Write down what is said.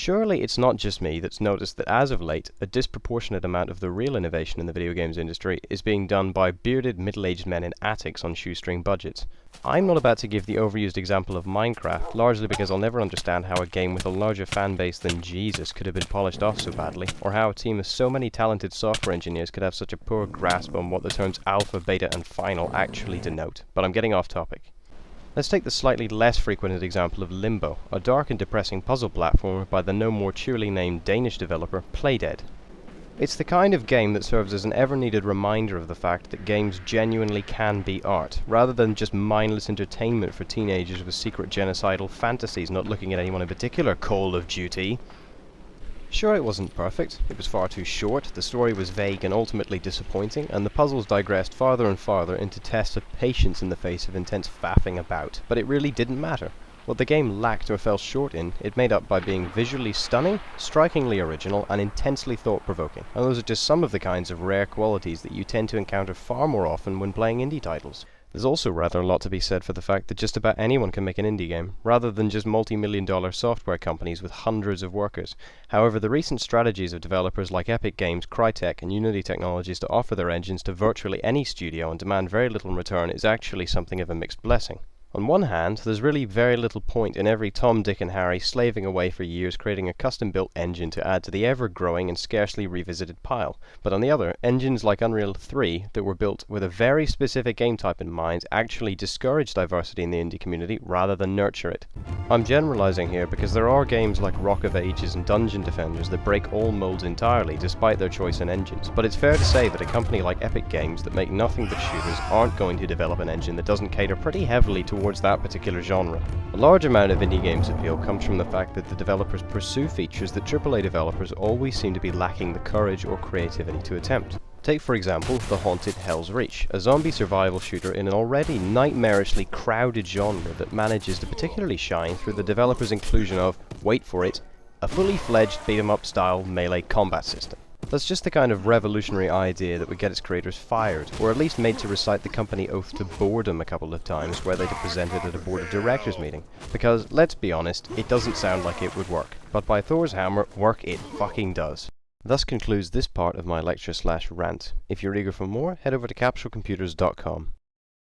Surely it's not just me that's noticed that as of late, a disproportionate amount of the real innovation in the video games industry is being done by bearded middle-aged men in attics on shoestring budgets. I'm not about to give the overused example of Minecraft, largely because I'll never understand how a game with a larger fan base than Jesus could have been polished off so badly, or how a team of so many talented software engineers could have such a poor grasp on what the terms alpha, beta and final actually denote, but I'm getting off topic. Let's take the slightly less frequented example of Limbo, a dark and depressing puzzle platformer by the no more cheerily named Danish developer Playdead. It's the kind of game that serves as an ever-needed reminder of the fact that games genuinely can be art, rather than just mindless entertainment for teenagers with secret genocidal fantasies not looking at anyone in particular. Call of Duty. Sure, it wasn't perfect, it was far too short, the story was vague and ultimately disappointing, and the puzzles digressed farther and farther into tests of patience in the face of intense faffing about, but it really didn't matter. What the game lacked or fell short in, it made up by being visually stunning, strikingly original, and intensely thought-provoking, and those are just some of the kinds of rare qualities that you tend to encounter far more often when playing indie titles. There's also rather a lot to be said for the fact that just about anyone can make an indie game, rather than just multi-million-dollar software companies with hundreds of workers. However, the recent strategies of developers like Epic Games, Crytek, and Unity Technologies to offer their engines to virtually any studio and demand very little in return is actually something of a mixed blessing. On one hand, there's really very little point in every Tom, Dick and Harry slaving away for years creating a custom-built engine to add to the ever-growing and scarcely revisited pile. But on the other, engines like Unreal 3 that were built with a very specific game type in mind actually discourage diversity in the indie community rather than nurture it. I'm generalizing here because there are games like Rock of Ages and Dungeon Defenders that break all molds entirely despite their choice in engines, but it's fair to say that a company like Epic Games that make nothing but shooters aren't going to develop an engine that doesn't cater pretty heavily towards that particular genre. A large amount of indie games' appeal comes from the fact that the developers pursue features that AAA developers always seem to be lacking the courage or creativity to attempt. Take for example The Haunted Hell's Reach, a zombie survival shooter in an already nightmarishly crowded genre that manages to particularly shine through the developers' inclusion of, wait for it, a fully fledged beat-em-up style melee combat system. That's just the kind of revolutionary idea that would get its creators fired, or at least made to recite the company oath to boredom a couple of times where they'd presented at a board of directors meeting. Because, let's be honest, it doesn't sound like it would work. But by Thor's hammer, work it fucking does. Thus concludes this part of my lecture/rant. If you're eager for more, head over to capsulecomputers.com.